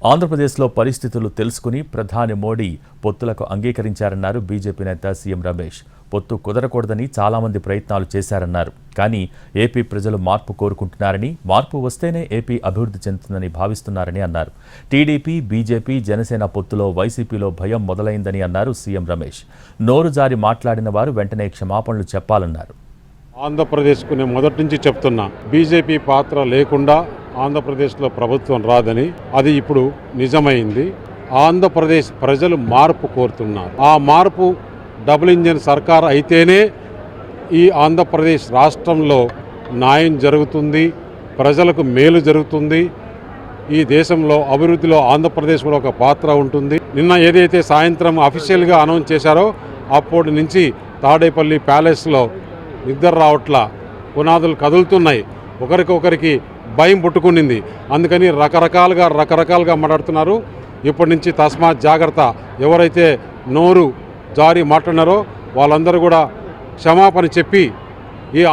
ఆంధ్రప్రదేశ్లో పరిస్థితులు తెలుసుకుని ప్రధాని మోడీ పొత్తులకు అంగీకరించారన్నారు బీజేపీ నేత సీఎం రమేష్. పొత్తు కుదరకూడదని చాలామంది ప్రయత్నాలు చేశారన్నారు. కానీ ఏపీ ప్రజలు మార్పు కోరుకుంటున్నారని, మార్పు వస్తేనే ఏపీ అభివృద్ధి చెందుతుందని భావిస్తున్నారని అన్నారు. టీడీపీ, బీజేపీ, జనసేన పొత్తులో వైసీపీలో భయం మొదలైందని అన్నారు సీఎం రమేష్. నోరు జారి మాట్లాడిన వారు వెంటనే క్షమాపణలు చెప్పాలన్నారు. ఆంధ్రప్రదేశ్కు నేను మొదటి నుంచి చెప్తున్నా, బీజేపీ పాత్ర లేకుండా ఆంధ్రప్రదేశ్లో ప్రభుత్వం రాదని. అది ఇప్పుడు నిజమైంది. ఆంధ్రప్రదేశ్ ప్రజలు మార్పు కోరుతున్నారు. ఆ మార్పు డబుల్ ఇంజిన్ సర్కార్ అయితేనే ఈ ఆంధ్రప్రదేశ్ రాష్ట్రంలో న్యాయం జరుగుతుంది, ప్రజలకు మేలు జరుగుతుంది, ఈ దేశంలో అభివృద్ధిలో ఆంధ్రప్రదేశ్ కూడా ఒక పాత్ర ఉంటుంది. నిన్న ఏదైతే సాయంత్రం అఫీషియల్గా అనౌన్స్ చేశారో అప్పటి నుంచి తాడేపల్లి ప్యాలెస్లో నిద్ర రావట్లా, పునాదులు కదులుతున్నాయి, ఒకరికొకరికి భయం పుట్టుకునింది. అందుకని రకరకాలుగా మాట్లాడుతున్నారు. ఇప్పటి నుంచి తస్మాత్ జాగ్రత్త. ఎవరైతే నోరు జారి మాట్లాడినారో వాళ్ళందరూ కూడా క్షమాపణ చెప్పి ఈ